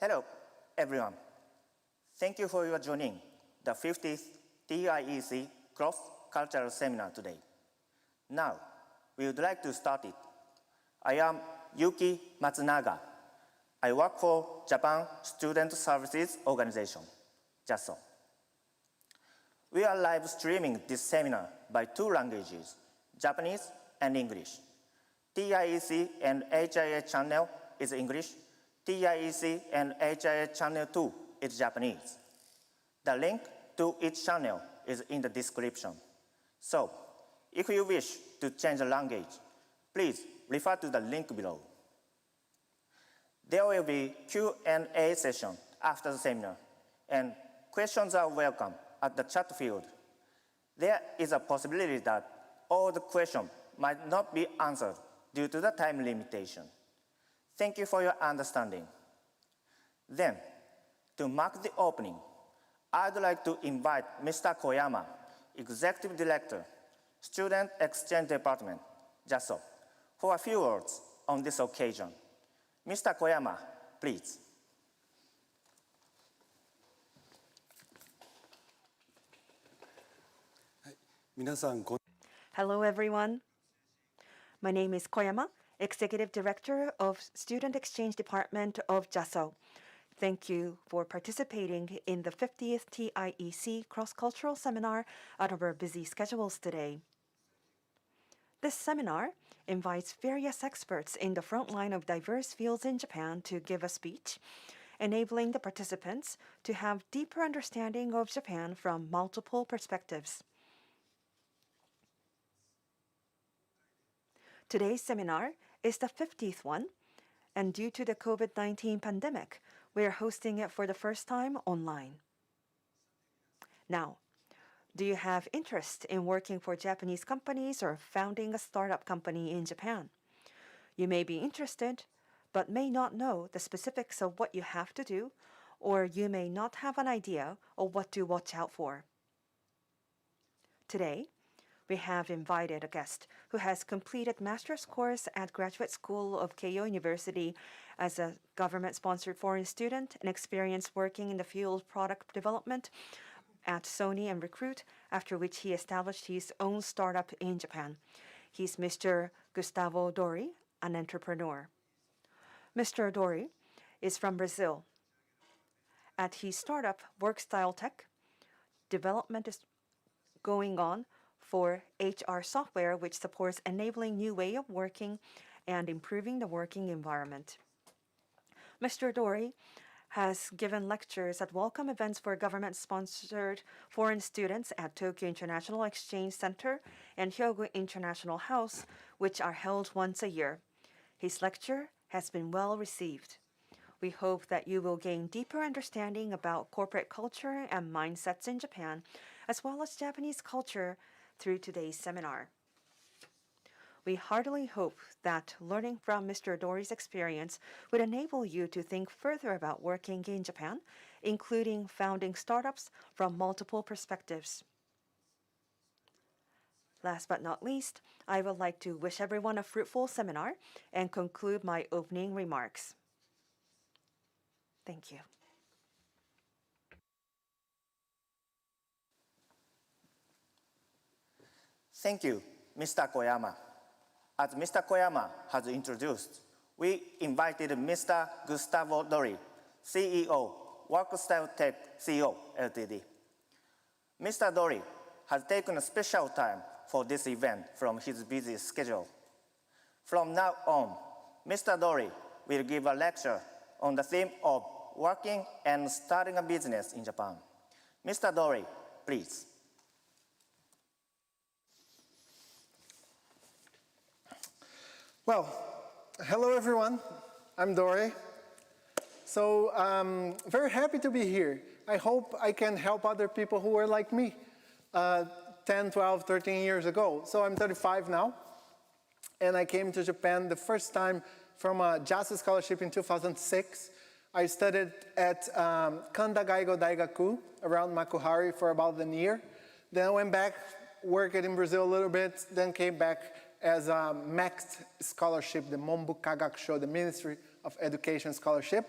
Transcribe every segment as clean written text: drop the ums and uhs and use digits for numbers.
Hello, everyone. Thank you for your joining the 50th TIEC Cross-cultural Seminar today. Now, we would like to start it. I am Yuki Matsunaga. I work for Japan Student Services Organization, JASO. We are live streaming this seminar by two languages, Japanese and English. TIEC and HIH channel is English. TIEC and HIH channel 2 is Japanese. The link to each channel is in the description. So, if you wish to change the language, please refer to the link below. There will be Q&A session after the seminar, and questions are welcome at the chat field. There is a possibility that all the questions might not be answered due to the time limitation. Thank you for your understanding. Then, to mark the opening, I'd like to invite Mr. Koyama, Executive Director, Student Exchange Department, JASO, for a few words on this occasion. Mr. Koyama, please. Hello, everyone. My name is Koyama, Executive Director of Student Exchange Department of JASO. Thank you for participating in the 50th TIEC Cross-cultural Seminar out of our busy schedules today. This seminar invites various experts in the front line of diverse fields in Japan to give a speech, enabling the participants to have deeper understanding of Japan from multiple perspectives. Today's seminar is the 50th one, and due to the COVID-19 pandemic, we are hosting it for the first time online. Now, do you have interest in working for Japanese companies or founding a startup company in Japan? You may be interested, but may not know the specifics of what you have to do, or you may not have an idea of what to watch out for. Today, we have invited a guest who has completed master's course at Graduate School of Keio University as a government-sponsored foreign student and experience working in the field of product development at Sony and Recruit, after which he established his own startup in Japan. He's Mr. Gustavo Dore, an entrepreneur. Mr. Dore is from Brazil. At his startup, Workstyle Tech, development is going on for HR software, which supports enabling new way of working and improving the working environment. Mr. Dore has given lectures at welcome events for government-sponsored foreign students at Tokyo International Exchange Center and Hyogo International House, which are held once a year. His lecture has been well received. We hope that you will gain deeper understanding about corporate culture and mindsets in Japan, as well as Japanese culture through today's seminar. We heartily hope that learning from Mr. Dore's experience would enable you to think further about working in Japan, including founding startups from multiple perspectives. Last but not least, I would like to wish everyone a fruitful seminar and conclude my opening remarks. Thank you. Thank you, Mr. Koyama. As Mr. Koyama has introduced, we invited Mr. Gustavo Dore, CEO, Workstyle Tech CEO, Ltd. Mr. Dore has taken a special time for this event from his busy schedule. From now on, Mr. Dore will give a lecture on the theme of working and starting a business in Japan. Mr. Dore, please. Well, hello everyone. I'm Dore. So very happy to be here. I hope I can help other people who are like me 10, 12, 13 years ago. So I'm 35 now, and I came to Japan the first time from a JASU scholarship in 2006. I studied at Kanda Gaigo Daigaku around Makuhari for about a year. Then I went back, worked in Brazil a little bit, then came back as a MEXT scholarship, the Monbu Kagakusho, the Ministry of Education scholarship.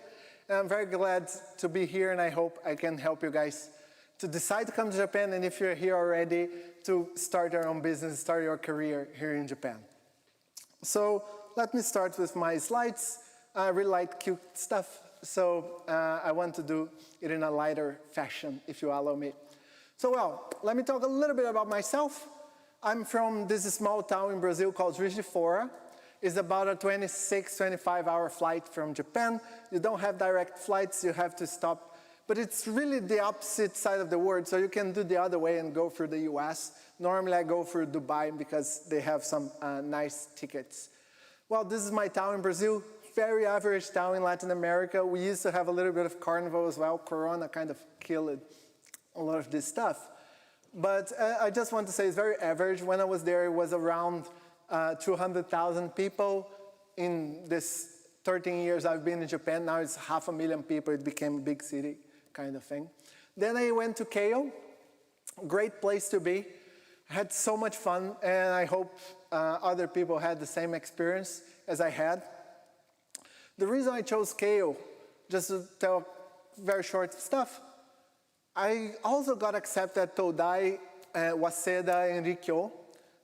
And I'm very glad to be here, and I hope I can help you guys to decide to come to Japan, and if you're here already, to start your own business, start your career here in Japan. So let me start with my slides. I really like cute stuff, so I want to do it in a lighter fashion, if you allow me. So well, let me talk a little bit about myself. I'm from this small town in Brazil called Juiz de Fora. It's about a 26, 25-hour flight from Japan. You don't have direct flights, you have to stop. But it's really the opposite side of the world, so you can do the other way and go through the US. Normally I go through Dubai because they have some nice tickets. Well, this is my town in Brazil, very average town in Latin America. We used to have a little bit of carnival as well. Corona kind of killed a lot of this stuff. But I just want to say it's very average. When I was there, it was around 200,000 people. In this 13 years I've been in Japan, now it's 500,000 people. It became a big city kind of thing. Then I went to Keio, great place to be. I had so much fun, and I hope other people had the same experience as I had. The reason I chose Keio, just to tell very short stuff, I also got accepted at Todai, Waseda, and Rikyo.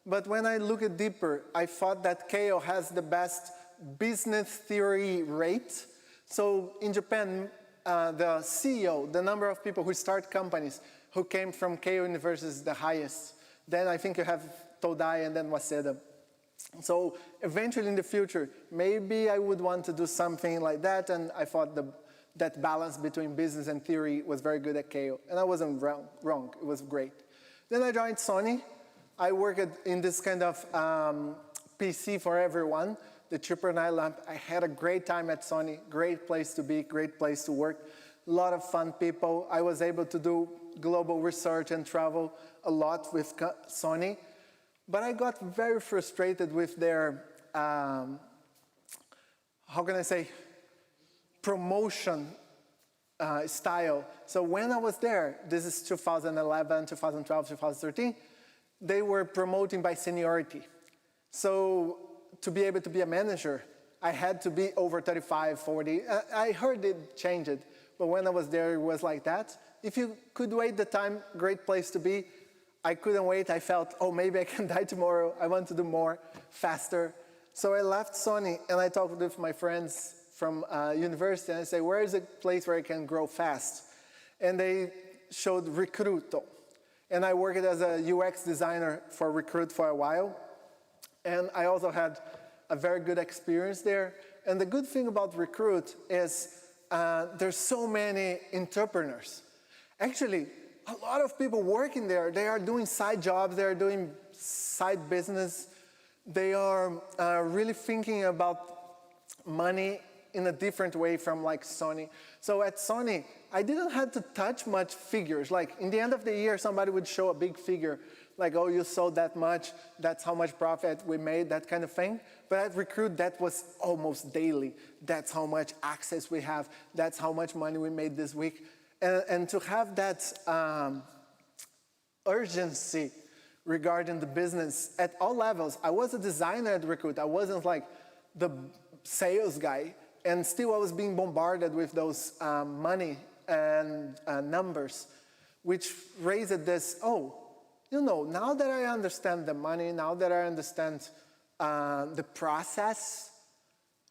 But when I look at deeper, I thought that Keio has the best business theory rate. So in Japan, the CEO, the number of people who start companies who came from Keio University is the highest. Then I think you have Todai and then Waseda. So eventually in the future, maybe I would want to do something like that, and I thought that balance between business and theory was very good at Keio, and I wasn't wrong. It was great. Then I joined Sony. I worked in this kind of PC for everyone, the triple night lamp. I had a great time at Sony, great place to be, great place to work, a lot of fun people. I was able to do global research and travel a lot with Sony, but I got very frustrated with their, how can I say, promotion style. So when I was there, this is 2011, 2012, 2013, they were promoting by seniority. So to be able to be a manager, I had to be over 35, 40. I heard it changed, but when I was there, it was like that. If you could wait the time, great place to be. I couldn't wait. I felt, oh, maybe I can die tomorrow. I want to do more, faster. So I left Sony, and I talked with my friends from university, and I said, where is a place where I can grow fast? And they showed Recruito. And I worked as a UX designer for Recruit for a while. And I also had a very good experience there. And the good thing about Recruit is there's so many entrepreneurs. Actually, a lot of people working there, they are doing side jobs, they are doing side business. They are really thinking about money in a different way from like Sony. So at Sony, I didn't have to touch much figures. Like in the end of the year, somebody would show a big figure, like, oh, you sold that much, that's how much profit we made, that kind of thing. But at Recruit, that was almost daily. That's how much access we have, that's how much money we made this week. And to have that urgency regarding the business at all levels. I was a designer at Recruit. I wasn't like the sales guy. And still I was being bombarded with those money and numbers, which raised this, oh, you know, now that I understand the money, now that I understand the process,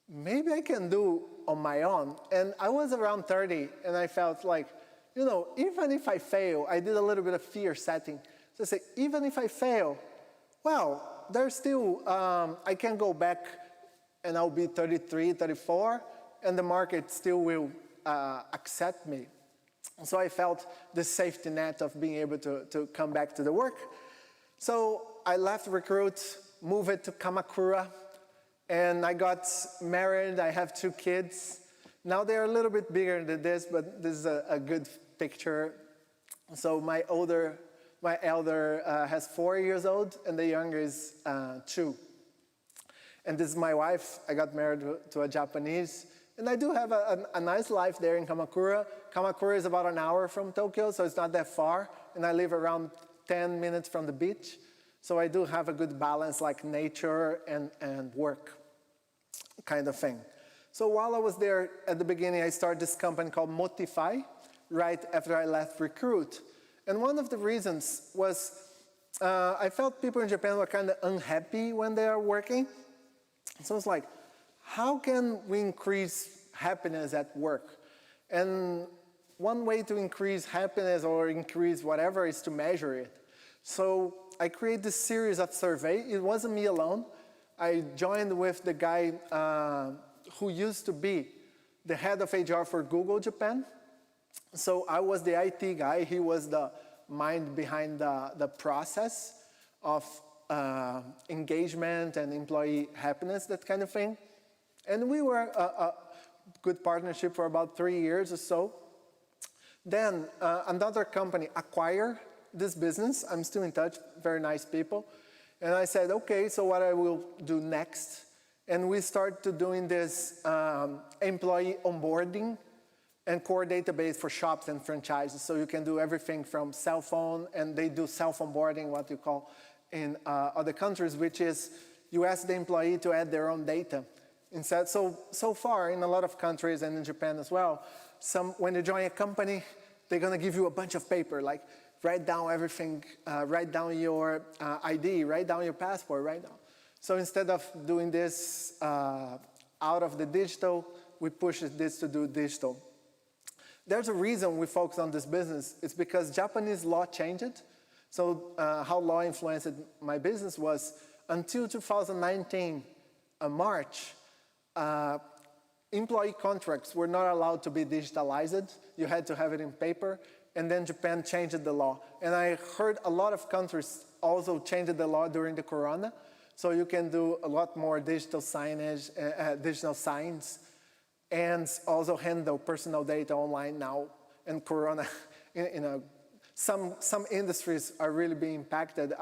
maybe I can do on my own. And I was around 30, and I felt like, you know, even if I fail, I did a little bit of fear setting. So I say, even if I fail, well, there's still, I can go back and I'll be 33, 34, and the market still will accept me. So I felt the safety net of being able to come back to the work. So I left Recruit, moved to Kamakura, and I got married. I have 2 kids. Now they're a little bit bigger than this, but this is a good picture. So my elder has 4 years old, and the younger is 2. And this is my wife. I got married to a Japanese. And I do have a nice life there in Kamakura. Kamakura is about an hour from Tokyo, so it's not that far. And I live around 10 minutes from the beach. So I do have a good balance, like nature and work kind of thing. So while I was there at the beginning, I started this company called Motify, right after I left Recruit. And one of the reasons was I felt people in Japan were kind of unhappy when they are working. So it's like, how can we increase happiness at work? And one way to increase happiness or increase whatever is to measure it. So I created this series of surveys. It wasn't me alone. I joined with the guy who used to be the head of HR for Google Japan. So I was the IT guy. He was the mind behind the process of engagement and employee happiness, that kind of thing. And we were a good partnership for about 3 years or so. Then another company acquired this business. I'm still in touch, very nice people. And I said, okay, so what I will do next? And we started doing this employee onboarding and core database for shops and franchises. So you can do everything from cell phone, and they do self-onboarding, what you call in other countries, which is you ask the employee to add their own data. Instead, so far in a lot of countries and in Japan as well, when you join a company, they're going to give you a bunch of paper, like write down everything, write down your ID, write down your passport, write down. So instead of doing this out of the digital, we push this to do digital. There's a reason we focus on this business. It's because Japanese law changed. So how law influenced my business was until 2019, March, employee contracts were not allowed to be digitalized. You had to have it in paper. And then Japan changed the law. And I heard a lot of countries also changed the law during the corona. So you can do a lot more digital signage, digital signs, and also handle personal data online now. And corona, some industries are really being impacted,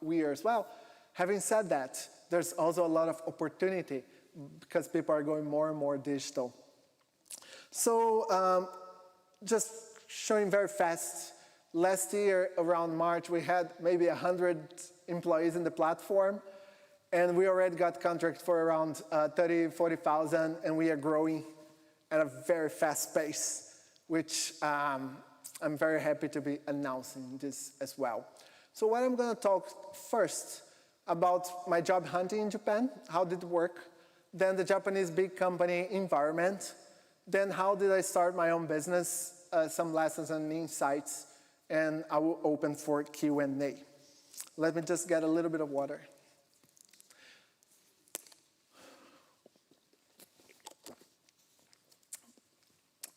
we are as well. Having said that, there's also a lot of opportunity because people are going more and more digital. So just showing very fast, last year around March, we had maybe 100 employees in the platform, and we already got contracts for around 30, 40,000, and we are growing at a very fast pace, which I'm very happy to be announcing this as well. So what I'm going to talk first about my job hunting in Japan, how did it work, then the Japanese big company environment, then how did I start my own business, some lessons and insights, and I will open for Q&A. Let me just get a little bit of water.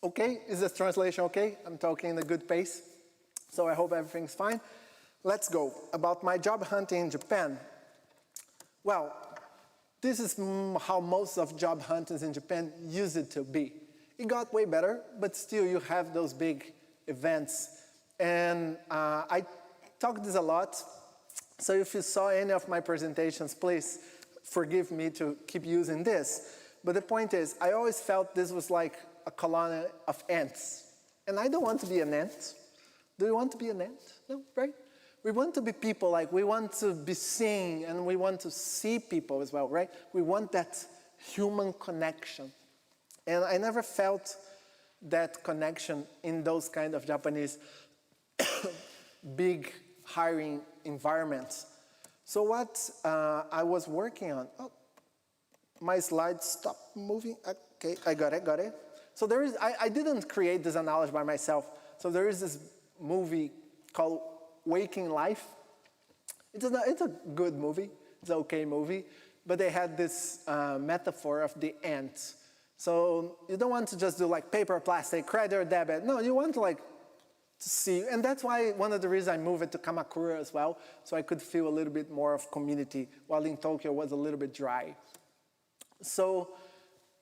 Okay, is this translation okay? I'm talking in a good pace, so I hope everything's fine. Let's go. About my job hunting in Japan. Well, this is how most of job hunters in Japan used it to be. It got way better, but still you have those big events. And I talk this a lot, so if you saw any of my presentations, please forgive me to keep using this. But the point is, I always felt this was like a colony of ants. And I don't want to be an ant. Do you want to be an ant? No, right? We want to be people, like we want to be seen, and we want to see people as well, right? We want that human connection. And I never felt that connection in those kind of Japanese big hiring environments. So what I was working on, my slides stopped moving. Okay, I got it. So there is, I didn't create this analogy by myself. So there is this movie called Waking Life. It's a good movie, it's an okay movie, but they had this metaphor of the ant. So you don't want to just do like paper, plastic, credit or debit. No, you want to see, and that's why one of the reasons I moved it to Kamakura as well, so I could feel a little bit more of community, while in Tokyo was a little bit dry. So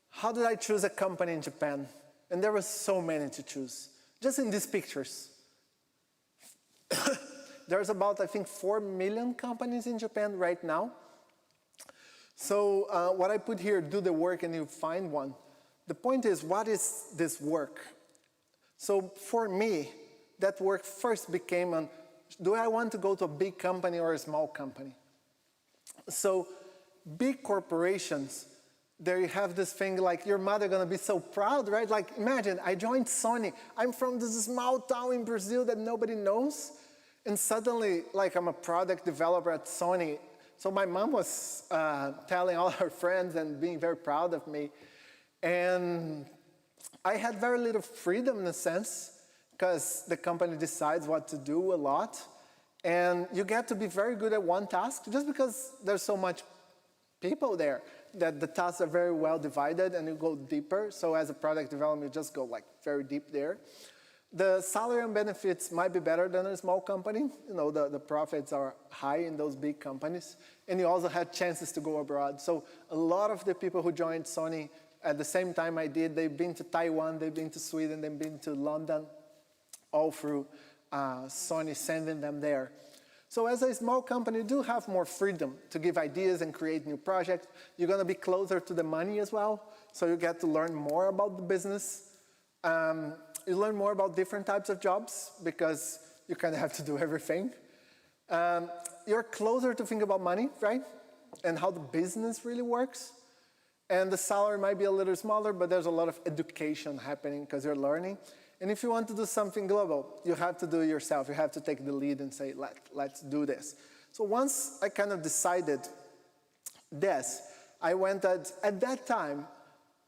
how did I choose a company in Japan? And there were so many to choose. Just in these pictures. There's about, I think, 4 million companies in Japan right now. So what I put here, do the work and you find one. The point is, what is this work? So for me, that work first became do I want to go to a big company or a small company? So big corporations, there you have this thing like your mother gonna be so proud, right? Like imagine I joined Sony. I'm from this small town in Brazil that nobody knows. And suddenly like I'm a product developer at Sony. So my mom was telling all her friends and being very proud of me. And I had very little freedom in a sense because the company decides what to do a lot. And you get to be very good at one task just because there's so much people there that the tasks are very well divided and you go deeper. So as a product developer, you just go like very deep there. The salary and benefits might be better than a small company. You know, the profits are high in those big companies. And you also had chances to go abroad. So a lot of the people who joined Sony at the same time I did, they've been to Taiwan, they've been to Sweden, they've been to London, all through Sony sending them there. So as a small company, you do have more freedom to give ideas and create new projects. You're gonna be closer to the money as well. So you get to learn more about the business. You learn more about different types of jobs because you kind of have to do everything. You're closer to think about money, right? And how the business really works. And the salary might be a little smaller, but there's a lot of education happening because you're learning. And if you want to do something global, you have to do it yourself. You have to take the lead and say, let's do this. So once I kind of decided this, I went at that time,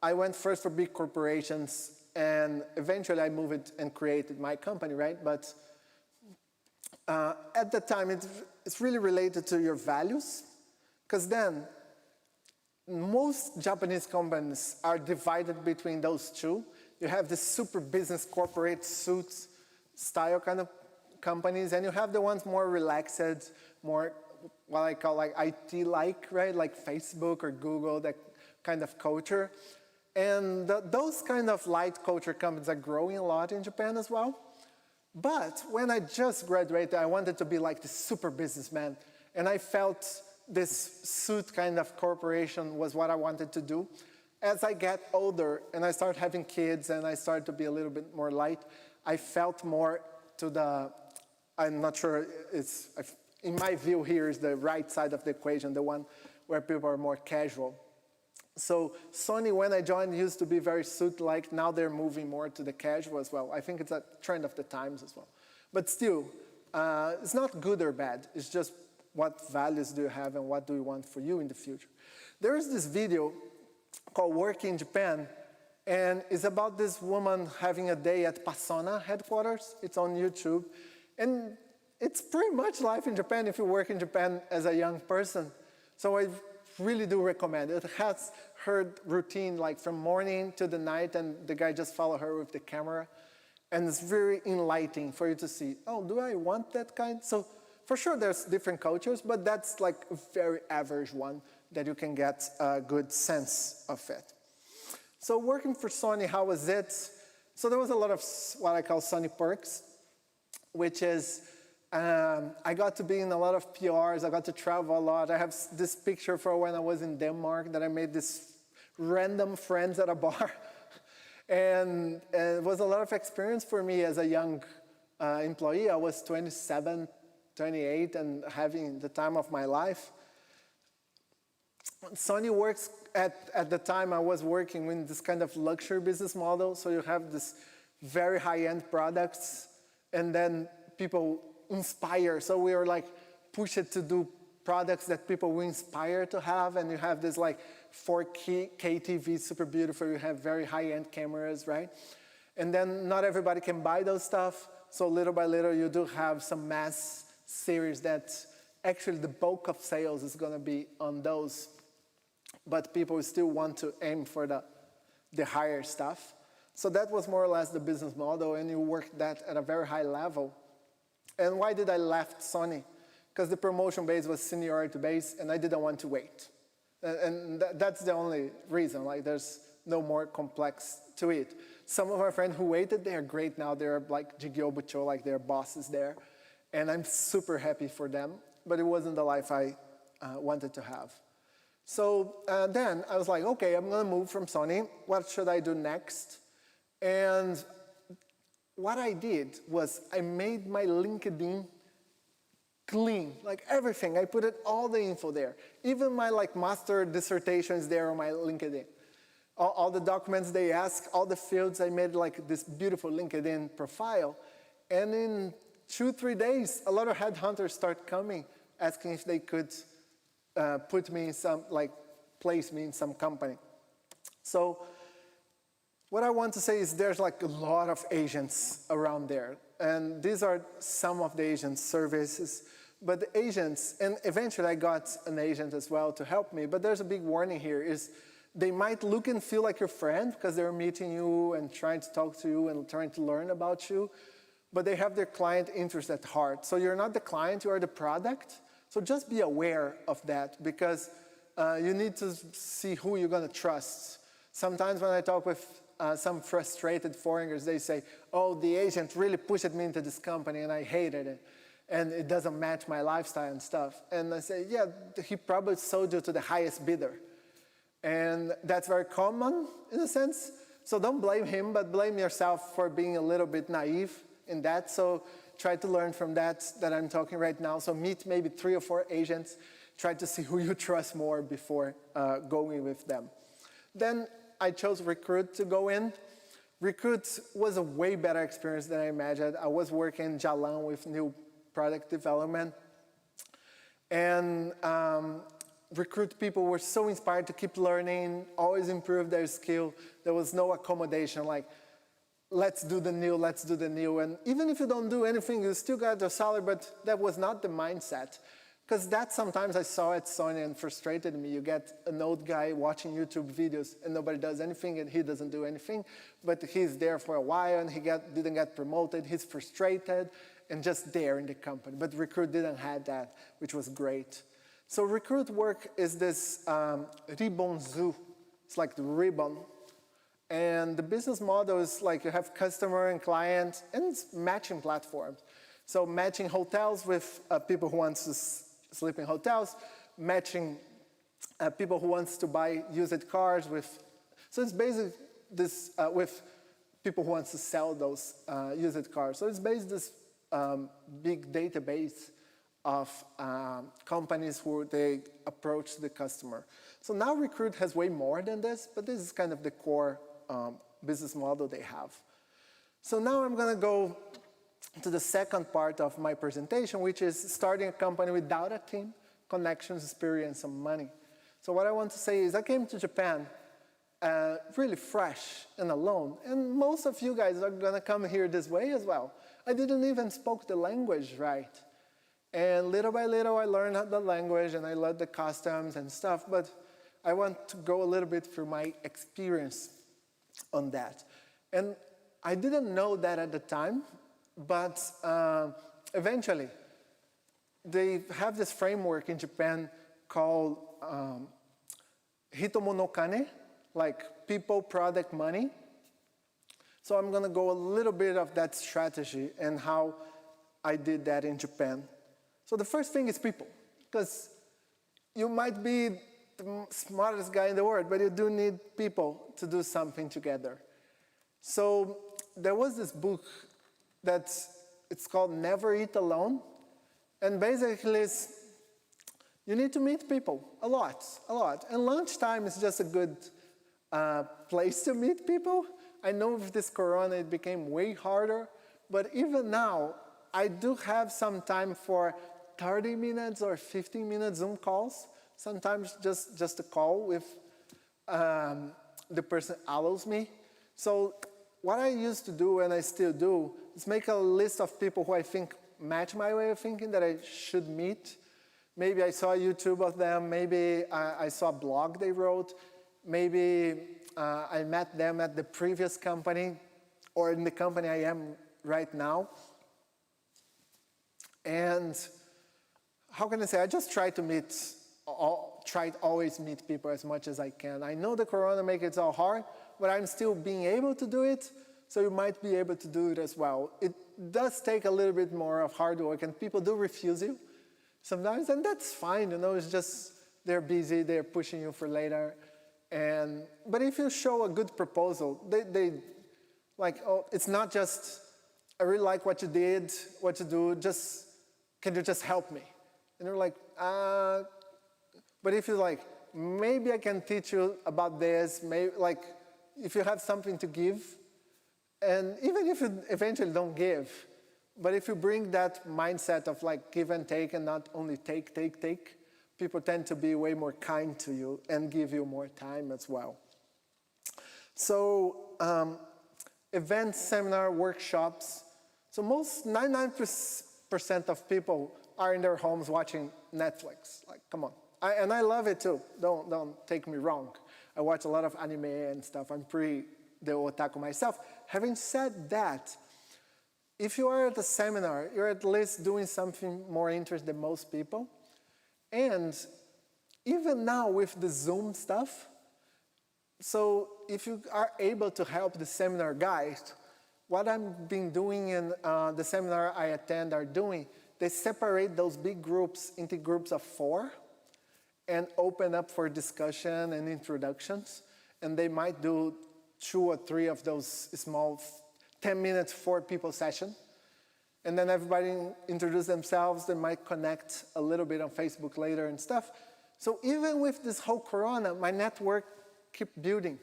I went first for big corporations, and eventually I moved and created my company, right? But at the time, it's really related to your values, because then most Japanese companies are divided between those two. You have the super business corporate suits style kind of companies, and you have the ones more relaxed, more what I call like IT-like, right? Like Facebook or Google, that kind of culture. And those kind of light culture companies are growing a lot in Japan as well. But when I just graduated, I wanted to be like the super businessman. And I felt this suit kind of corporation was what I wanted to do. As I get older and I start having kids and I start to be a little bit more light, I felt more to the, I'm not sure, in my view here is the right side of the equation, the one where people are more casual. So Sony, when I joined, used to be very suit-like. Now they're moving more to the casual as well. I think it's a trend of the times as well. But still, it's not good or bad. It's just what values do you have and what do you want for you in the future. There is this video called Work in Japan, and it's about this woman having a day at Pasona headquarters. It's on YouTube. And it's pretty much life in Japan if you work in Japan as a young person. So I really do recommend it. It has her routine like from morning to the night, and the guy just follow her with the camera. And it's very enlightening for you to see, oh, do I want that kind? So for sure there's different cultures, but that's like a very average one that you can get a good sense of it. So working for Sony, how was it? So there was a lot of what I call Sony perks, which is I got to be in a lot of PRs. I got to travel a lot. I have this picture for when I was in Denmark that I made this random friends at a bar. And it was a lot of experience for me as a young employee. I was 27, 28, and having the time of my life. Sony works, at the time I was working with this kind of luxury business model. So you have this very high-end products, and then people inspire. So we were like pushed to do products that people will inspire to have, and you have this like 4K TV, super beautiful. You have very high-end cameras, right? And then not everybody can buy those stuff. So little by little, you do have some mass series that actually the bulk of sales is going to be on those. But people still want to aim for the higher stuff. So that was more or less the business model, and you worked that at a very high level. And why did I left Sony? Because the promotion base was seniority base, and I didn't want to wait. And that's the only reason. Like, there's no more complex to it. Some of my friends who waited, they are great now. They're like Jigyo Bucho, like they're bosses there. And I'm super happy for them. But it wasn't the life I wanted to have. So then I was like, okay, I'm going to move from Sony. What should I do next? And what I did was I made my LinkedIn clean, like everything. I put it all the info there. Even my master dissertation is there on my LinkedIn. All the documents they ask, all the fields, I made this beautiful LinkedIn profile. And in 2-3 days, a lot of headhunters start coming, asking if they could put me in some, place me in some company. So what I want to say is there's a lot of agents around there. And these are some of the agent services. But the agents, and eventually I got an agent as well to help me, but there's a big warning here is they might look and feel like your friend because they're meeting you and trying to talk to you and trying to learn about you, but they have their client interest at heart. So you're not the client, you are the product. So just be aware of that because you need to see who you're going to trust. Sometimes when I talk with some frustrated foreigners, they say, oh, the agent really pushed me into this company and I hated it. And it doesn't match my lifestyle and stuff. And I say, yeah, he probably sold you to the highest bidder. And that's very common in a sense. So don't blame him, but blame yourself for being a little bit naive in that. So try to learn from that I'm talking right now. So meet maybe 3 or 4 agents. Try to see who you trust more before going with them. Then I chose Recruit to go in. Recruit was a way better experience than I imagined. I was working in Jalan with new product development. And Recruit people were so inspired to keep learning, always improve their skill. There was no accommodation, let's do the new, let's do the new. And even if you don't do anything, you still got your salary, but that was not the mindset. Because that sometimes I saw at Sony and frustrated me. You get an old guy watching YouTube videos and nobody does anything and he doesn't do anything, but he's there for a while and he didn't get promoted. He's frustrated and just there in the company. But Recruit didn't have that, which was great. So Recruit work is this ribbon zoo. It's like the ribbon. And the business model is you have customer and client, and it's matching platforms. So matching hotels with people who want to sleep in hotels, matching people who want to buy used cars with, so it's basically this, with people who want to sell those used cars. So it's basically this big database of companies who they approach the customer. So now Recruit has way more than this, but this is kind of the core business model they have. So now I'm going to go to the second part of my presentation, which is starting a company without a team, connections, experience, and money. So what I want to say is I came to Japan really fresh and alone, and most of you guys are going to come here this way as well. I didn't even speak the language right. And little by little, I learned the language and I learned the customs and stuff, but I want to go a little bit through my experience on that. And I didn't know that at the time, but eventually, they have this framework in Japan called Hitomo no Kane, like people, product, money. So I'm going to go a little bit of that strategy and how I did that in Japan. So the first thing is people, because you might be the smartest guy in the world, but you do need people to do something together. So there was this book it's called Never Eat Alone, and basically you need to meet people a lot. And lunchtime is just a good place to meet people. I know with this corona it became way harder, but even now I do have some time for 30 minutes or 15 minute Zoom calls, sometimes just a call with the person allows me. So what I used to do and I still do is make a list of people who I think match my way of thinking that I should meet. Maybe I saw YouTube of them, maybe I saw a blog they wrote, maybe I met them at the previous company or in the company I am right now. And how can I say, I just try to always meet people as much as I can. I know the corona makes it all hard, but I'm still being able to do it, so you might be able to do it as well. It does take a little bit more of hard work, and people do refuse you sometimes, and that's fine, it's just they're busy, they're pushing you for later. But if you show a good proposal, they like, oh, it's not just, I really like what you did, what you do, just can you just help me? And they're like, but if you're like, maybe I can teach you about this, maybe, like, if you have something to give, and even if you eventually don't give, but if you bring that mindset of like give and take and not only take, people tend to be way more kind to you and give you more time as well. So events, seminar, workshops. So most 99% of people are in their homes watching Netflix. Like, come on. And I love it too. Don't take me wrong. I watch a lot of anime and stuff. I'm pretty the otaku myself. Having said that, if you are at a seminar, you're at least doing something more interesting than most people. And even now with the Zoom stuff, so if you are able to help the seminar guys, what I've been doing in the seminar I attend are doing, they separate those big groups into groups of 4 and open up for discussion and introductions. And they might do 2 or 3 of those small 10 minutes, 4 people session. And then everybody introduce themselves. They might connect a little bit on Facebook later and stuff. So even with this whole Corona, my network kept building.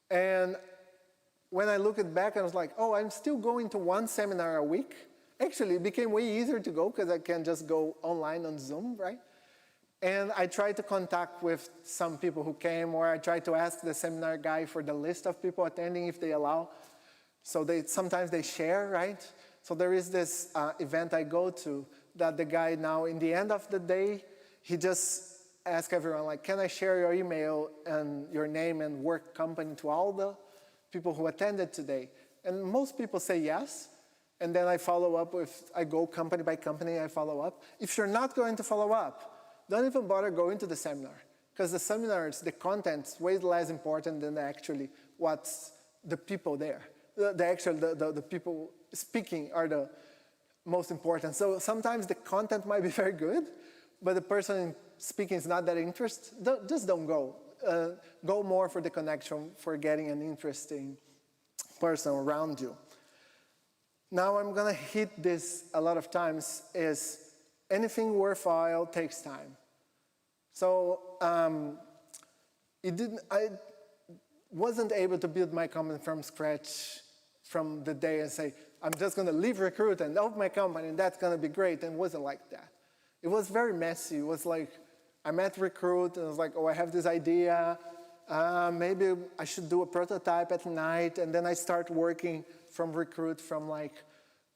And when I look back, I was like, oh, I'm still going to 1 seminar a week. Actually, it became way easier to go because I can just go online on Zoom, right? And I tried to contact with some people who came, or I tried to ask the seminar guy for the list of people attending if they allow. So sometimes they share, right? So there is this event I go to that the guy now, in the end of the day, he just asks everyone, like, can I share your email and your name and work company to all the people who attended today? And most people say yes. And then I follow up with, I go company by company, I follow up. If you're not going to follow up, don't even bother going to the seminar. Because the seminars, the content's way less important than actually what's the people there. The people speaking are the most important. So sometimes the content might be very good, but the person speaking is not that interested. Just don't go. Go more for the connection, for getting an interesting person around you. Now I'm gonna hit this a lot of times is anything worthwhile takes time. So I wasn't able to build my company from scratch from the day and say, I'm just gonna leave Recruit and open my company and that's gonna be great, and it wasn't like that. It was very messy. It was like, I met Recruit and I was like, oh, I have this idea. Maybe I should do a prototype at night, and then I start working from Recruit from like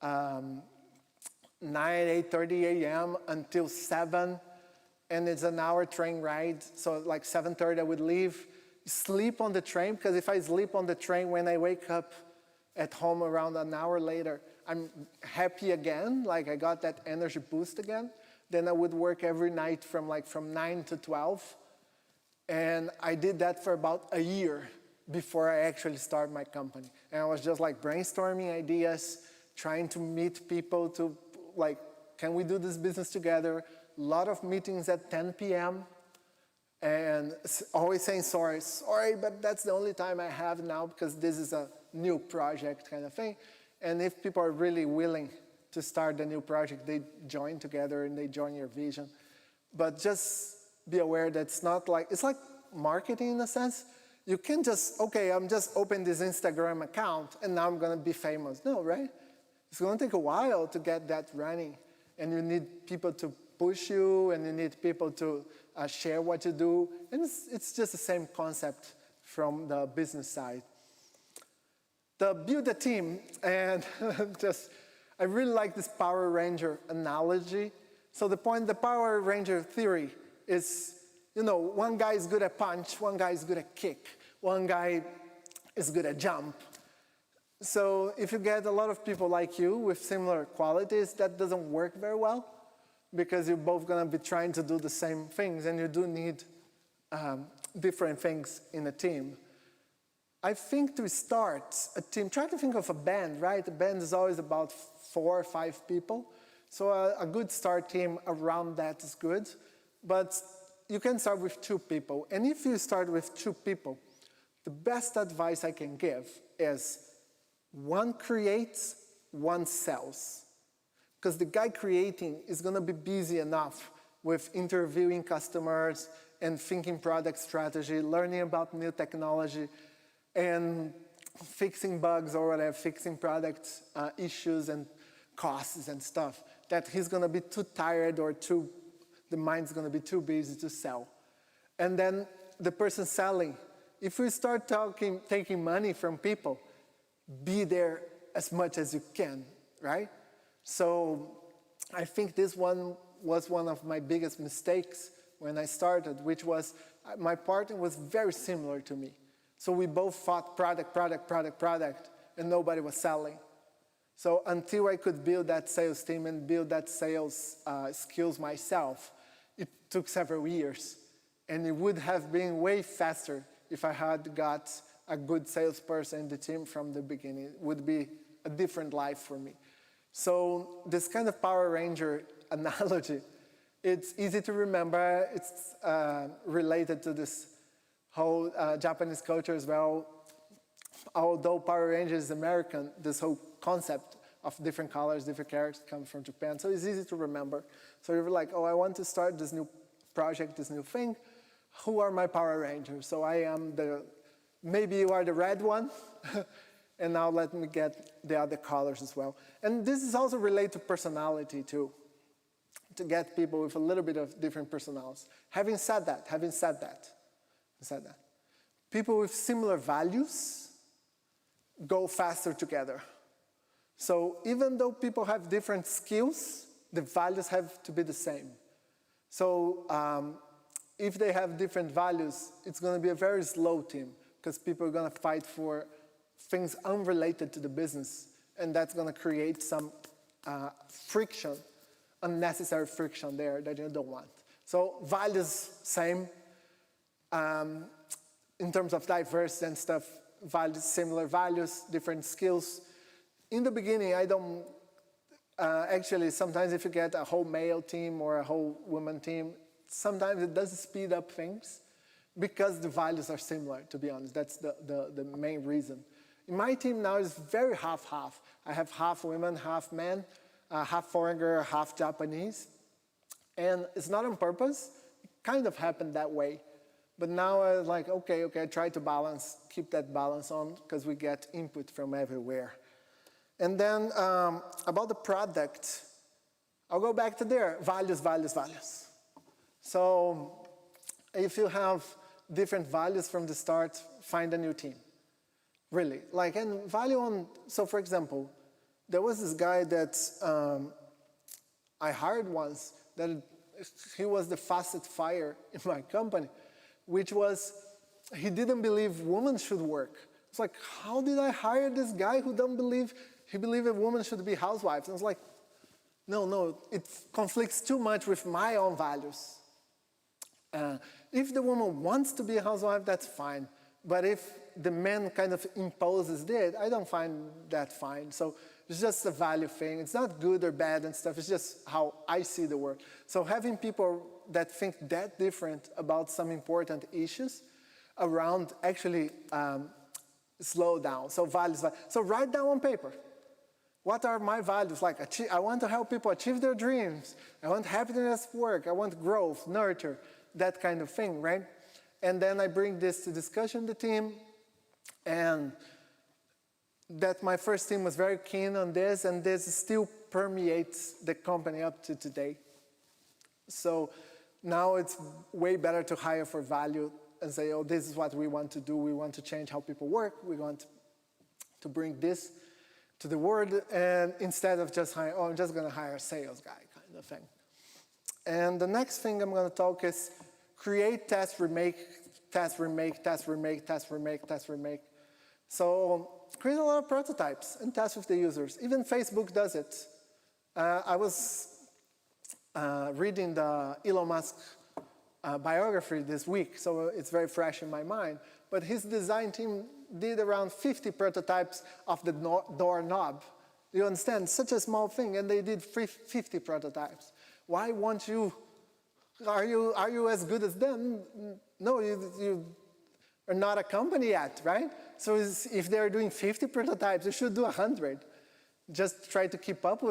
8:30 a.m. until 7, and it's an hour train ride. So like 7:30 I would leave, sleep on the train, because if I sleep on the train, when I wake up at home around an hour later, I'm happy again, like I got that energy boost again. Then I would work every night from 9 to 12. And I did that for about a year before I actually started my company. And I was just like brainstorming ideas, trying to meet people to like, can we do this business together? A lot of meetings at 10 p.m. and always saying sorry, but that's the only time I have now because this is a new project kind of thing. And if people are really willing to start a new project, they join together and they join your vision. But just be aware that it's not like, it's like marketing in a sense. You can't just, okay, I'm just open this Instagram account and now I'm gonna be famous. No, right? It's gonna take a while to get that running. And you need people to push you, and you need people to share what you do. And it's just the same concept from the business side. The build a team, and I really like this Power Ranger analogy. So the Power Ranger theory is, one guy is good at punch, one guy is good at kick, one guy is good at jump. So if you get a lot of people like you with similar qualities, that doesn't work very well, because you're both gonna be trying to do the same things, and you do need different things in a team. I think to start a team, try to think of a band, right? A band is always about 4 or 5 people. So a good start team around that is good. But you can start with 2 people. And if you start with 2 people, the best advice I can give is one creates, one sells. because the guy creating is going to be busy enough with interviewing customers and thinking product strategy, learning about new technology, and fixing bugs or whatever, fixing product issues and costs and stuff, that he's going to be too tired or the mind's going to be too busy to sell. And then the person selling, if we start taking money from people, be there as much as you can, right? So I think this one was one of my biggest mistakes when I started, which was my partner was very similar to me. So we both fought product, and nobody was selling. So until I could build that sales team and build that sales skills myself, it took several years. And it would have been way faster if I had got a good salesperson in the team from the beginning. It would be a different life for me. So this kind of Power Ranger analogy, it's easy to remember. It's related to this whole Japanese culture as well. Although Power Ranger is American, this whole concept of different colors, different characters come from Japan. So it's easy to remember. So you're like, oh, I want to start this new project, this new thing. Who are my Power Rangers? So I am maybe you are the red one. And now let me get the other colors as well. And this is also related to personality too, to get people with a little bit of different personalities. Having said that, people with similar values go faster together. So even though people have different skills, the values have to be the same. So if they have different values, it's going to be a very slow team because people are going to fight for things unrelated to the business, and that's going to create some friction, unnecessary friction there that you don't want. So values, same. In terms of diversity and stuff, values, similar values, different skills. In the beginning, I don't, actually, sometimes if you get a whole male team or a whole woman team, sometimes it does speed up things because the values are similar, to be honest. That's the main reason. In my team now is very half-half. I have half women, half men, half foreigner, half Japanese. And it's not on purpose. It kind of happened that way. But now I was like, okay, I try to balance, keep that balance on because we get input from everywhere. And then about the product, I'll go back to there, values. So if you have different values from the start, find a new team. Really, and value on, so for example, there was this guy that I hired once, that he was the fastest fire in my company, which was, he didn't believe women should work. It's like, how did I hire this guy who he believed a woman should be housewives? And I was like, no, it conflicts too much with my own values. If the woman wants to be a housewife, that's fine. But if the man kind of imposes it, I don't find that fine. So it's just a value thing. It's not good or bad and stuff. It's just how I see the world. So having people that think that different about some important issues around actually slow down. So values. So write down on paper. What are my values? I want to help people achieve their dreams. I want happiness at work. I want growth, nurture, that kind of thing, right? And then I bring this to discussion, the team, and that my first team was very keen on this, and this still permeates the company up to today. So now it's way better to hire for value and say, oh, this is what we want to do. We want to change how people work. We want to bring this to the world, and instead of just hiring, I'm just going to hire a sales guy kind of thing. And the next thing I'm going to talk is create, test, remake. So create a lot of prototypes and test with the users. Even Facebook does it. I was reading the Elon Musk biography this week, so it's very fresh in my mind. But his design team did around 50 prototypes of the door knob. You understand? Such a small thing, and they did 50 prototypes. Why won't you? Are you as good as them? No, you are not a company yet, right? So if they're doing 50 prototypes, you should do 100. Just try to keep up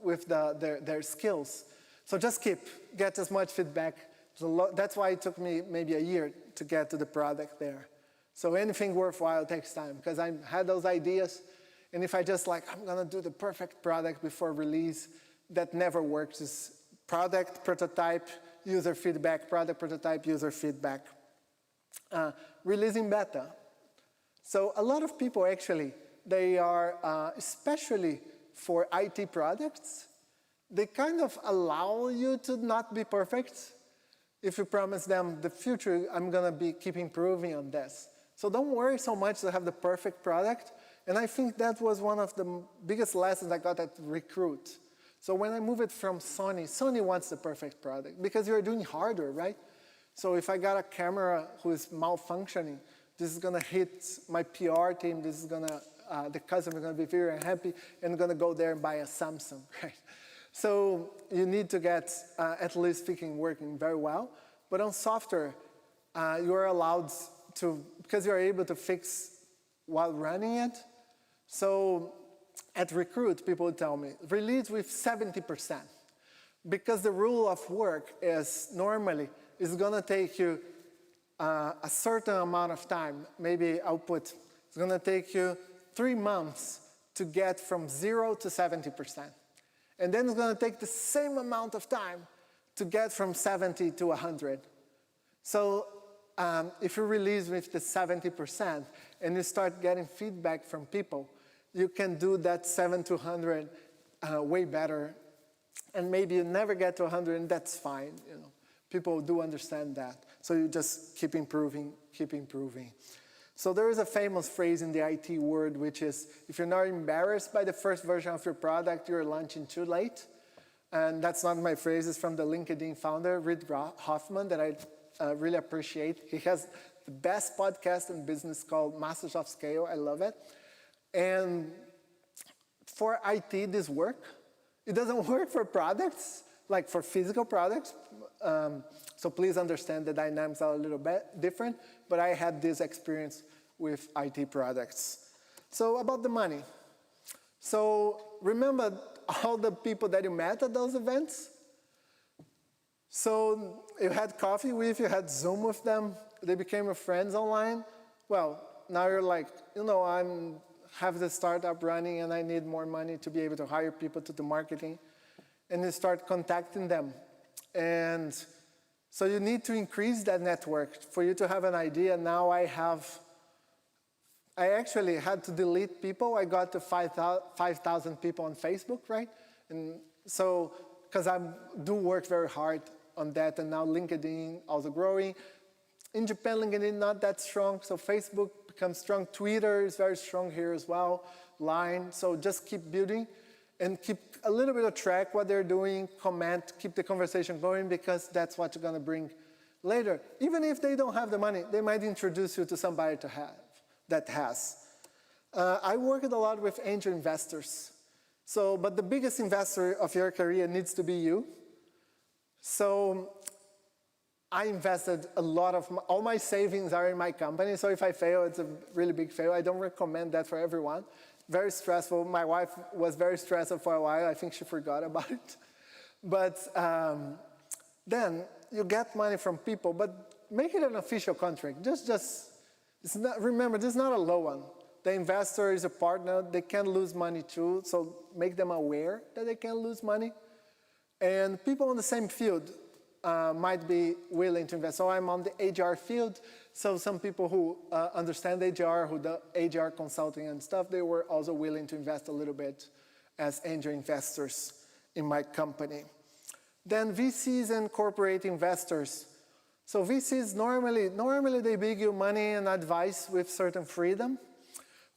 with their skills. So just get as much feedback. That's why it took me maybe a year to get to the product there. So anything worthwhile takes time, because I had those ideas, and if I just I'm gonna do the perfect product before release, that never works. It's product, prototype, user feedback, product, prototype, user feedback. Releasing beta. So a lot of people actually, they are, especially for IT products, they kind of allow you to not be perfect. If you promise them the future, I'm gonna keep improving on this. So don't worry so much to have the perfect product. And I think that was one of the biggest lessons I got at Recruit. So when I moved from Sony, Sony wants the perfect product because you're doing hardware, right? So if I got a camera who is malfunctioning, this is gonna hit my PR team, this is gonna, the customer is gonna be very unhappy and gonna go there and buy a Samsung, right? So you need to get at least thinking working very well. But on software, you're allowed to, because you're able to fix while running it. So at Recruit, people would tell me, release with 70%. Because the rule of work is normally, it's gonna take you a certain amount of time. Maybe I'll put, it's gonna take you 3 months to get from 0 to 70%. And then it's gonna take the same amount of time to get from 70 to 100. So if you release with the 70% and you start getting feedback from people, you can do that 7 to 100 way better. And maybe you never get to 100, and that's fine. You know, people do understand that. So you just keep improving, keep improving. So there is a famous phrase in the IT world, which is, if you're not embarrassed by the first version of your product, you're launching too late. And that's not my phrase, it's from the LinkedIn founder, Reid Hoffman, that I really appreciate. He has the best podcast in business called Masters of Scale. I love it. And for IT, this works. It doesn't work for products, like for physical products. So please understand the dynamics are a little bit different, but I had this experience with IT products. So about the money. So remember all the people that you met at those events? So you had coffee with, you had Zoom with them, they became your friends online. Well, now you're like, you know, I have the startup running and I need more money to be able to hire people to do marketing. And you start contacting them. And so you need to increase that network. For you to have an idea, now I actually had to delete people. I got to 5,000 people on Facebook, right? And so, because I do work very hard on that, and now LinkedIn also growing. In Japan, LinkedIn not that strong, so Facebook becomes strong. Twitter is very strong here as well, Line. So just keep building and keep a little bit of track what they're doing, comment, keep the conversation going, because that's what you're gonna bring later. Even if they don't have the money, they might introduce you to somebody that has. I worked a lot with angel investors. So, but the biggest investor of your career needs to be you. So I invested a lot of, all my savings are in my company, so if I fail, it's a really big fail. I don't recommend that for everyone. Very stressful. My wife was very stressful for a while. I think she forgot about it. But then you get money from people, but make it an official contract. It's not, remember, this is not a low one. The investor is a partner. They can lose money too, so make them aware that they can lose money. And people in the same field might be willing to invest. So I'm on the HR field, so some people who understand HR, who do HR consulting and stuff, they were also willing to invest a little bit as angel investors in my company. Then VCs and corporate investors. So VCs normally they give you money and advice with certain freedom.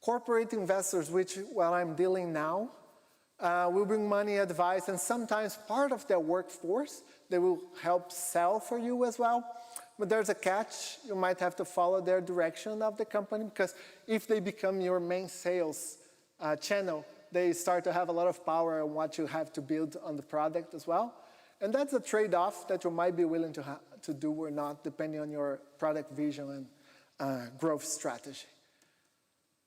Corporate investors, which I'm dealing now, will bring money, advice, and sometimes part of their workforce, they will help sell for you as well. But there's a catch. You might have to follow their direction of the company, because if they become your main sales channel, they start to have a lot of power on what you have to build on the product as well. And that's a trade-off that you might be willing to do or not, depending on your product vision and growth strategy.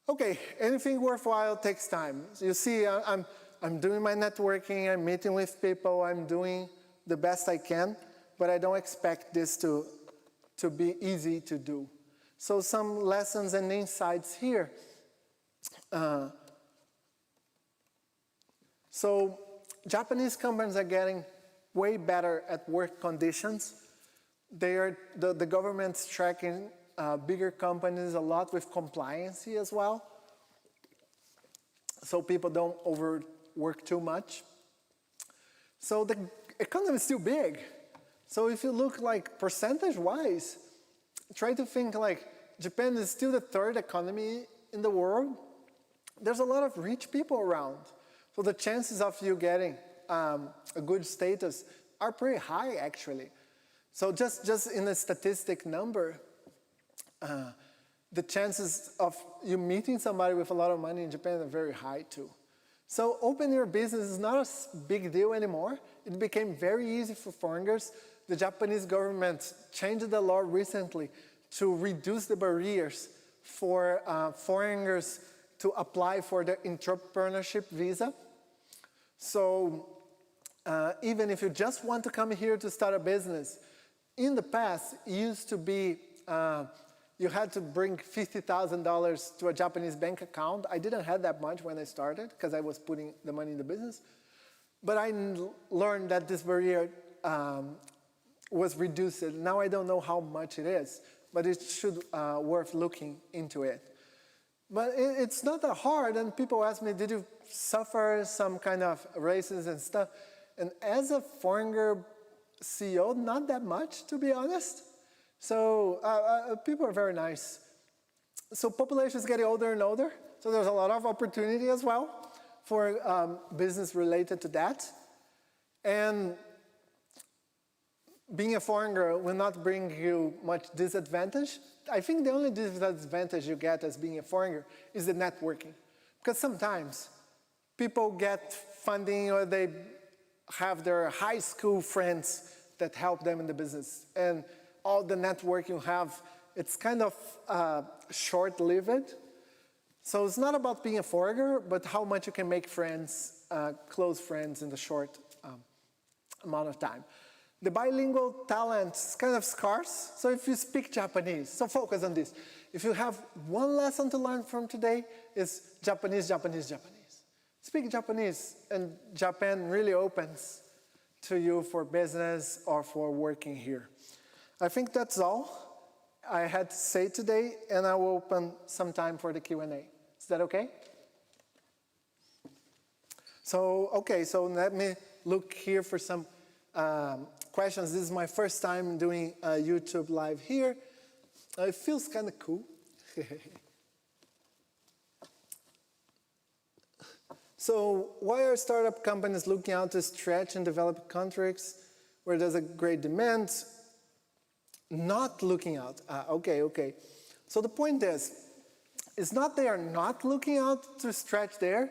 Okay, anything worthwhile takes time. So you see, I'm I'm doing my networking, I'm meeting with people, I'm doing the best I can, but I don't expect this to be easy to do. So some lessons and insights here. So Japanese companies are getting way better at work conditions. The government's tracking bigger companies a lot with compliancy as well, so people don't overwork too much. So the economy is still big. So if you look like percentage-wise, try to think like Japan is still the third economy in the world. There's a lot of rich people around. So the chances of you getting a good status are pretty high, actually. So just in a statistic number, the chances of you meeting somebody with a lot of money in Japan are very high, too. So opening your business is not a big deal anymore. It became very easy for foreigners. The Japanese government changed the law recently to reduce the barriers for foreigners to apply for the entrepreneurship visa. So even if you just want to come here to start a business, in the past, it used to be you had to bring $50,000 to a Japanese bank account. I didn't have that much when I started because I was putting the money in the business. But I learned that this barrier was reduced. Now I don't know how much it is, but it should worth looking into it. But it's not that hard, and people ask me, did you suffer some kind of racism and stuff? And as a foreigner CEO, not that much, to be honest. So people are very nice. So population is getting older and older, so there's a lot of opportunity as well for business related to that. And being a foreigner will not bring you much disadvantage. I think the only disadvantage you get as being a foreigner is the networking. Because sometimes people get funding or they have their high school friends that help them in the business. And all the network you have, it's kind of short-lived. So it's not about being a foreigner, but how much you can make friends, close friends in the short amount of time. The bilingual talent is kind of scarce, so if you speak Japanese, so focus on this. If you have one lesson to learn from today, it's Japanese, Japanese, Japanese. Speak Japanese, and Japan really opens to you for business or for working here. I think that's all I had to say today, and I will open some time for the Q&A. Is that okay? So let me look here for some questions. This is my first time doing YouTube live here. It feels kind of cool. So why are startup companies looking out to stretch and develop countries where there's a great demand? Not looking out. Okay. So the point is, it's not they are not looking out to stretch there,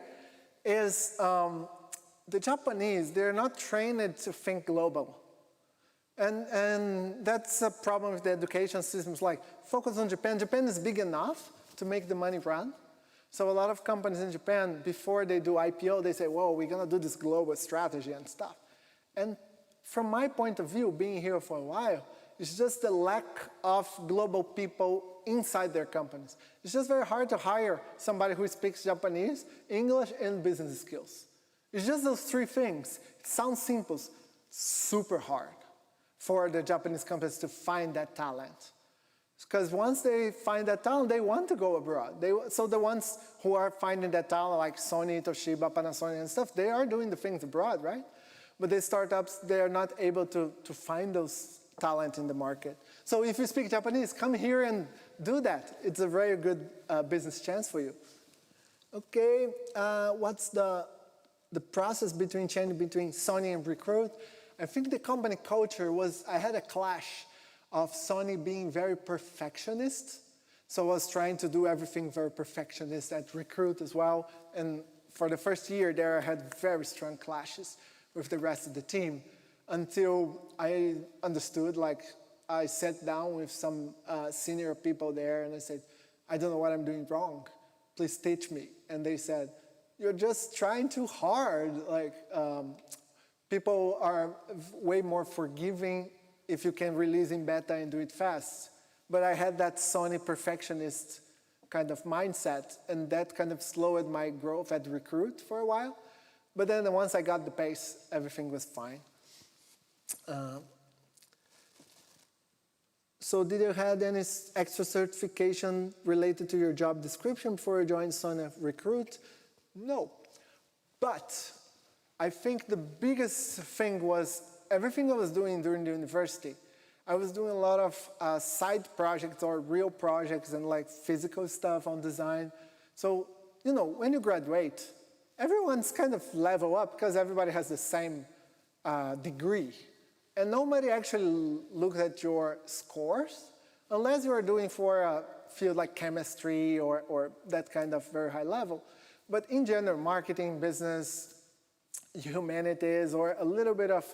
is the Japanese, they're not trained to think global. And that's a problem with the education systems, like focus on Japan. Japan is big enough to make the money run. So a lot of companies in Japan, before they do IPO, they say, whoa, we're gonna do this global strategy and stuff. And from my point of view, being here for a while, it's just the lack of global people inside their companies. It's just very hard to hire somebody who speaks Japanese, English, and business skills. It's just those three things. It sounds simple, super hard for the Japanese companies to find that talent. Because once they find that talent, they want to go abroad. So the ones who are finding that talent, like Sony, Toshiba, Panasonic, and stuff, they are doing the things abroad, right? But the startups, they are not able to find those talent in the market. So if you speak Japanese, come here and do that. It's a very good business chance for you. Okay, what's the process between change between Sony and Recruit? I think the company culture was, I had a clash of Sony being very perfectionist. So I was trying to do everything very perfectionist at Recruit as well. And for the first year there, I had very strong clashes with the rest of the team until I understood, like I sat down with some senior people there and I said, I don't know what I'm doing wrong. Please teach me. And they said, you're just trying too hard. Like, people are way more forgiving if you can release in beta and do it fast. But I had that Sony perfectionist kind of mindset, and that kind of slowed my growth at Recruit for a while. But then once I got the pace, everything was fine. So did you have any extra certification related to your job description before you joined Sony Recruit? No. But I think the biggest thing was everything I was doing during the university. I was doing a lot of side projects or real projects and like physical stuff on design. So, you know, when you graduate, everyone's kind of level up because everybody has the same degree. And nobody actually looks at your scores unless you are doing for a field like chemistry or that kind of very high level. But in general, marketing, business, humanities, or a little bit of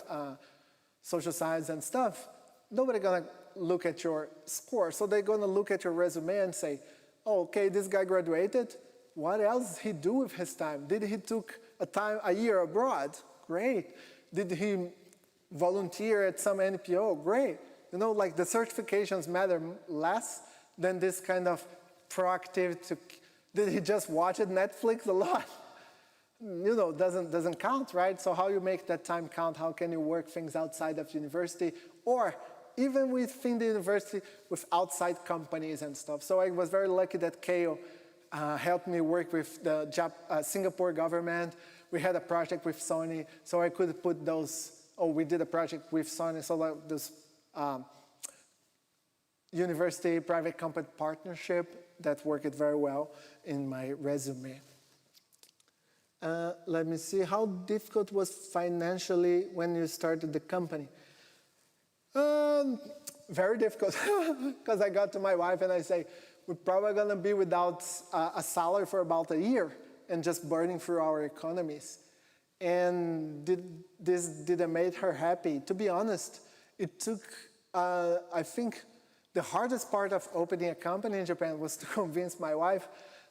social science and stuff, nobody's gonna look at your score. So they're gonna look at your resume and say, oh, okay, this guy graduated. What else did he do with his time? Did he took a year abroad? Great. Did he volunteer at some NPO? Great. You know, like the certifications matter less than this kind of proactive did he just watch it Netflix a lot? You know, doesn't count, right? So how you make that time count? How can you work things outside of university? Or even within the university with outside companies and stuff. So I was very lucky that Keio helped me work with the Singapore government. We had a project with Sony, so I could put those, we did a project with Sony, so like this university private company partnership that worked very well in my resume. Let me see, how difficult was financially when you started the company? Very difficult, because I got to my wife and I say, we're probably gonna be without a salary for about a year and just burning through our economies. And this didn't make her happy. To be honest, it took, I think, the hardest part of opening a company in Japan was to convince my wife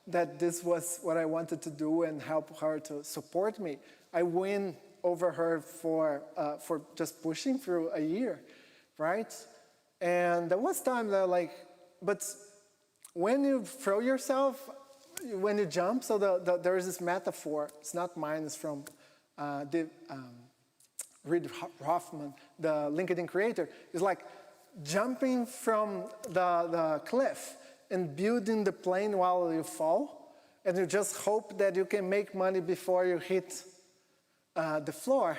that this was what I wanted to do and help her to support me. I win over her for just pushing through a year, right? And there was time that but when you throw yourself, when you jump, so there is this metaphor, it's not mine, it's from Reid Hoffman, the LinkedIn creator. It's like jumping from the cliff and building the plane while you fall, and you just hope that you can make money before you hit the floor.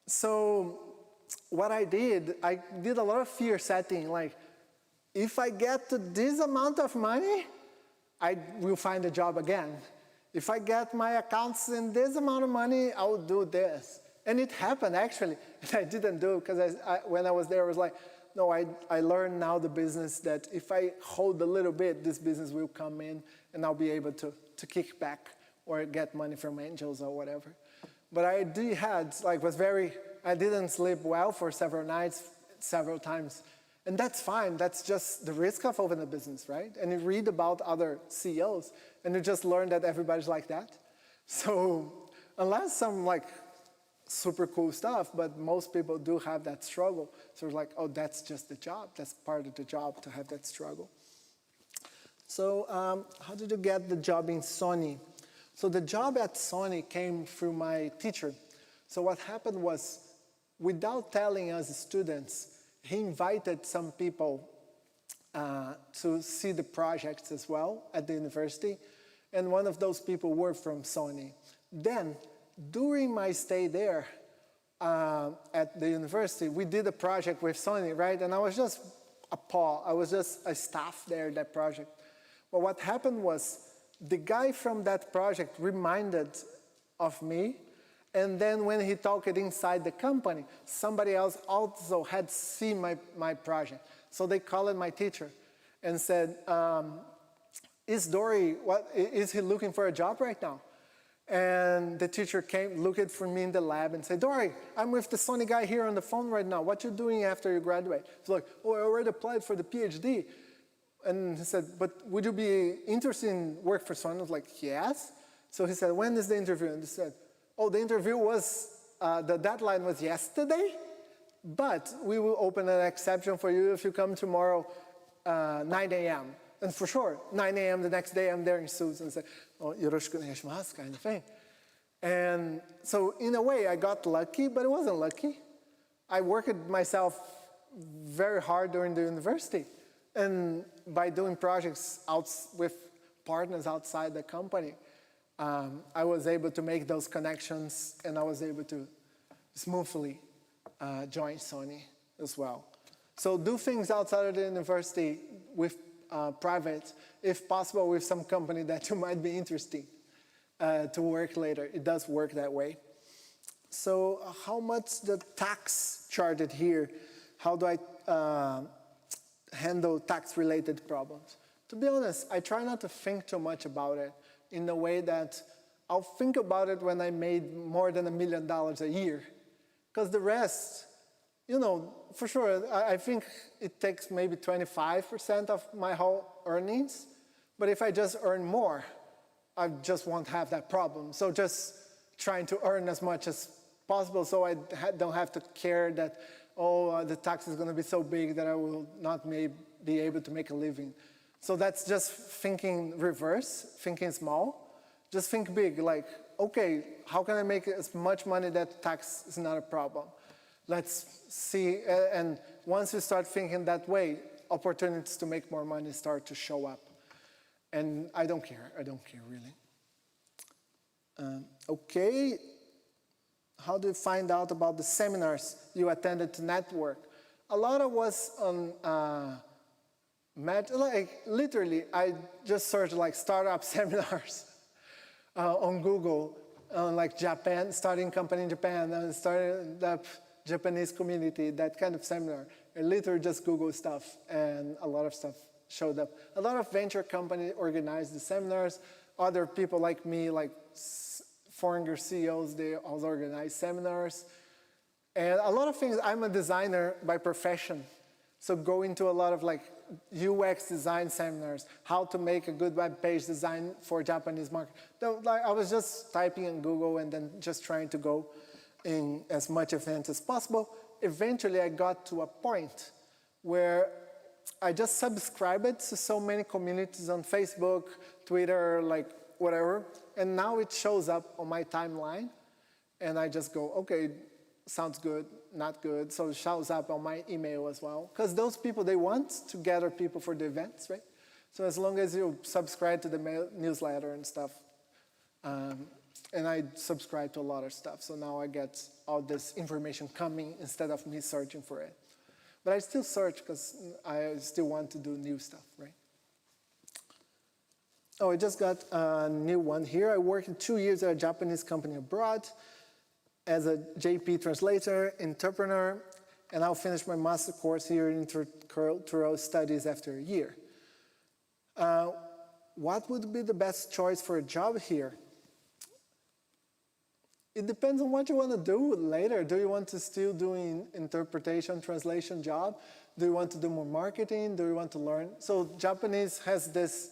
So what I did a lot of fear setting, like, if I get to this amount of money, I will find a job again. If I get my accounts in this amount of money, I will do this. And it happened, actually. And I didn't do it, because when I was there, I was like, no, I learned now the business that if I hold a little bit, this business will come in, and I'll be able to kick back or get money from angels or whatever. But I I didn't sleep well for several nights, several times. And that's fine. That's just the risk of opening a business, right? And you read about other CEOs, and you just learn that everybody's like that. So unless some super cool stuff, but most people do have that struggle. So it's like, oh, that's just the job. That's part of the job to have that struggle. So how did you get the job in Sony? So the job at Sony came through my teacher. So what happened was, without telling us students, he invited some people to see the projects as well at the university. And one of those people were from Sony. Then, during my stay there at the university, we did a project with Sony, right? And I was just I was just a staff there, that project. But what happened was, the guy from that project reminded of me, and then when he talked inside the company, somebody else also had seen my project. So they called my teacher and said, is he looking for a job right now? And the teacher came, looked for me in the lab and said, Dore, I'm with the Sony guy here on the phone right now. What you doing after you graduate? He's like, oh, I already applied for the PhD. And he said, but would you be interested in work for Sony? I was like, yes. So he said, when is the interview? And he said, oh, the interview was, the deadline was yesterday, but we will open an exception for you if you come tomorrow 9 a.m. And for sure, 9 a.m. the next day, I'm there in suits and say, oh, yoroshiku onegaishimasu, kind of thing. And so in a way, I got lucky, but it wasn't lucky. I worked myself very hard during the university. And by doing projects with partners outside the company, I was able to make those connections, and I was able to smoothly join Sony as well. So do things outside of the university with private, if possible, with some company that you might be interested to work later. It does work that way. So how much the tax charted here? How do I handle tax-related problems? To be honest, I try not to think too much about it in the way that I'll think about it when I made more than $1 million a year. Because the rest, you know, for sure, I think it takes maybe 25% of my whole earnings. But if I just earn more, I just won't have that problem. So just trying to earn as much as possible so I don't have to care that, the tax is going to be so big that I will not be able to make a living. So that's just thinking reverse, thinking small. Just think big, like, okay, how can I make as much money that tax is not a problem? Let's see, and once you start thinking that way, opportunities to make more money start to show up. And I don't care really. Okay, how do you find out about the seminars you attended to network? A lot of was on, literally, I just searched like startup seminars on Google, like Japan, starting company in Japan, and starting the Japanese community, that kind of seminar. I literally just Google stuff, and a lot of stuff showed up. A lot of venture companies organized the seminars. Other people like me, like foreign CEOs, they also organize seminars. And a lot of things, I'm a designer by profession. So go into a lot of like UX design seminars, how to make a good web page design for Japanese market. I was just typing in Google and then just trying to go in as much events as possible. Eventually, I got to a point where I just subscribed to so many communities on Facebook, Twitter, like whatever, and now it shows up on my timeline, and I just go, okay, sounds good, not good, so it shows up on my email as well, because those people, they want to gather people for the events, right? So as long as you subscribe to the newsletter and stuff, and I subscribe to a lot of stuff, so now I get all this information coming instead of me searching for it. But I still search because I still want to do new stuff, right? Oh, I just got a new one here. I worked 2 years at a Japanese company abroad as a JP translator, entrepreneur, and I'll finish my master course here in intercultural studies after a year. What would be the best choice for a job here? It depends on what you want to do later. Do you want to still doing interpretation, translation job? Do you want to do more marketing? Do you want to learn? So Japanese has this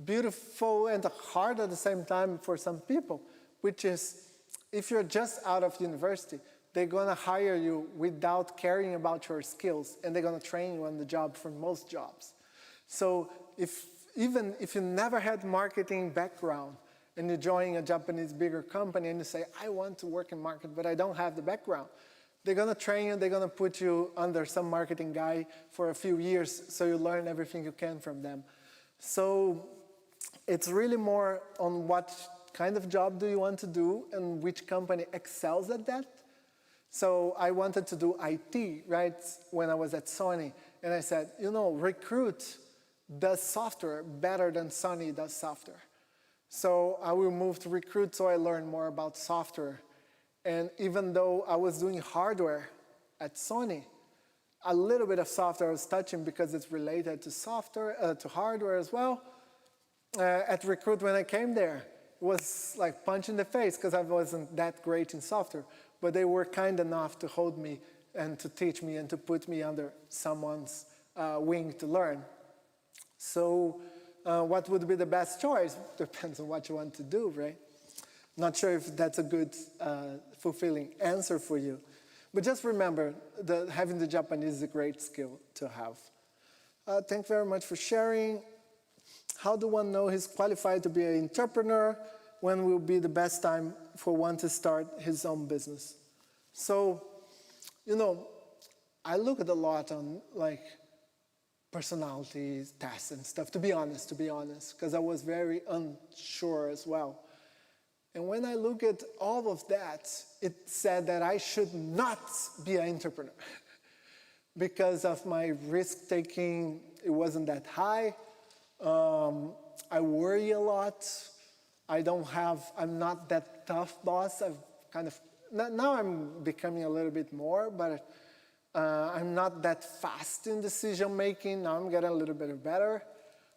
beautiful and hard at the same time for some people, which is if you're just out of university, they're going to hire you without caring about your skills, and they're going to train you on the job for most jobs. So even if you never had marketing background, and you join a Japanese bigger company and you say, I want to work in market, but I don't have the background. They're going to train you, they're going to put you under some marketing guy for a few years so you learn everything you can from them. So it's really more on what kind of job do you want to do and which company excels at that. So I wanted to do IT, right, when I was at Sony. And I said, you know, Recruit does software better than Sony does software. So I will move to Recruit so I learn more about software. And even though I was doing hardware at Sony, a little bit of software I was touching because it's related to software, to hardware as well. At Recruit, when I came there, it was like punch in the face because I wasn't that great in software. But they were kind enough to hold me and to teach me and to put me under someone's wing to learn. So what would be the best choice? Depends on what you want to do, right? Not sure if that's a good, fulfilling answer for you. But just remember that having the Japanese is a great skill to have. Thank you very much for sharing. How do one know he's qualified to be an entrepreneur? When will be the best time for one to start his own business? So, I look at a lot on like personality tests and stuff, to be honest, because I was very unsure as well. And when I look at all of that, it said that I should not be an entrepreneur because of my risk-taking. It wasn't that high. I worry a lot. I'm not that tough boss. Now I'm becoming a little bit more, but I'm not that fast in decision making. Now I'm getting a little bit better.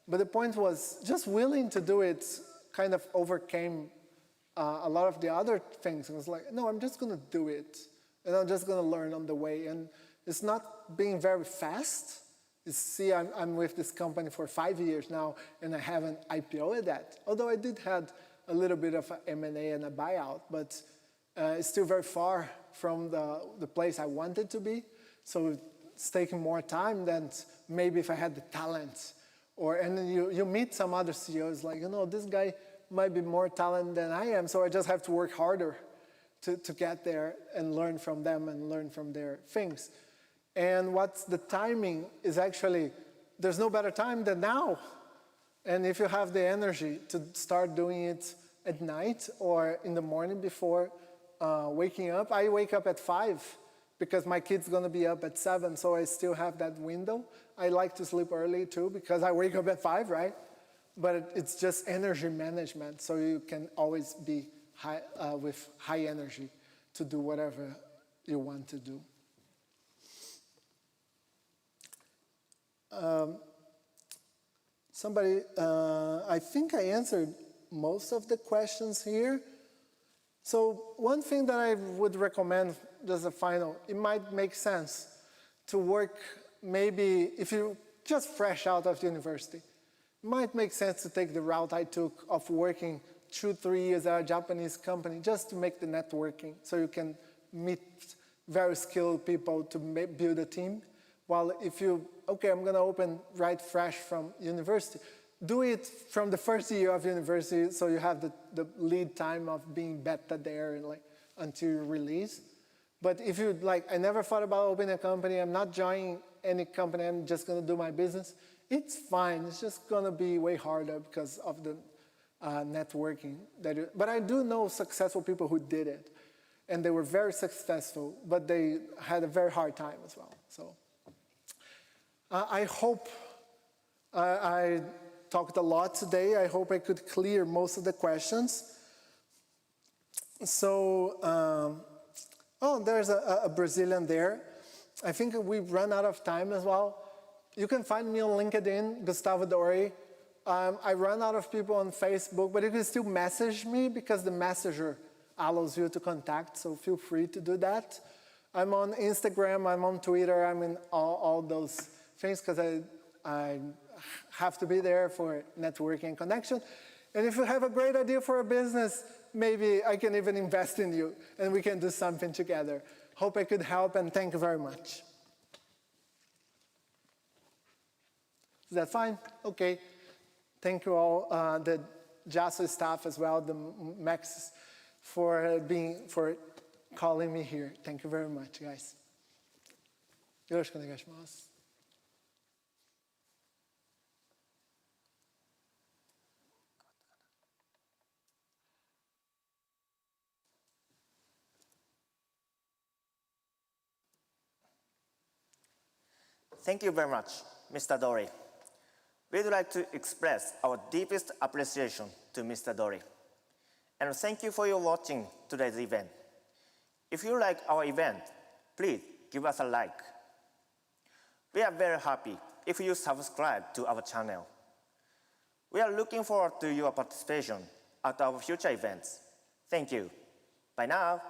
But the point was just willing to do it kind of overcame a lot of the other things. I was like, no, I'm just going to do it. And I'm just going to learn on the way. And it's not being very fast. You see, I'm with this company for 5 years now, and I haven't IPO'd that. Although I did have a little bit of an M&A and a buyout, but it's still very far from the place I wanted to be. So it's taking more time than maybe if I had the talent. And then you meet some other CEOs like, this guy might be more talented than I am, so I just have to work harder to get there and learn from them and learn from their things. And what's the timing is actually, there's no better time than now. And if you have the energy to start doing it at night or in the morning before waking up, I wake up at 5 because my kid's gonna be up at 7, so I still have that window. I like to sleep early too because I wake up at 5, right? But it's just energy management, so you can always be with high energy to do whatever you want to do. I think I answered most of the questions here. So one thing that I would recommend, just a final, it might make sense to work maybe if you're just fresh out of university. It might make sense to take the route I took of working 2-3 years at a Japanese company just to make the networking so you can meet very skilled people to build a team. While if I'm going to open right fresh from university, do it from the first year of university so you have the lead time of being beta there and until you release. But if you I never thought about opening a company, I'm not joining any company, I'm just going to do my business, it's fine. It's just going to be way harder because of the networking. But I do know successful people who did it, and they were very successful, but they had a very hard time as well. So I hope I talked a lot today. I hope I could clear most of the questions. So, there's a Brazilian there. I think we've run out of time as well. You can find me on LinkedIn, Gustavo Dore. I run out of people on Facebook, but you can still message me because the messenger allows you to contact, so feel free to do that. I'm on Instagram, I'm on Twitter, I'm in all those things because I have to be there for networking and connection. And if you have a great idea for a business, maybe I can even invest in you and we can do something together. Hope I could help, and thank you very much. Is that fine? Okay. Thank you all, the JASO staff as well, the MEXT, for calling me here. Thank you very much, guys. よろしくお願いします。Thank you very much, Mr. Dore. We'd like to express our deepest appreciation to Mr. Dore. And thank you for your watching today's event. If you like our event, please give us a like. We are very happy if you subscribe to our channel. We are looking forward to your participation at our future events. Thank you. Bye now.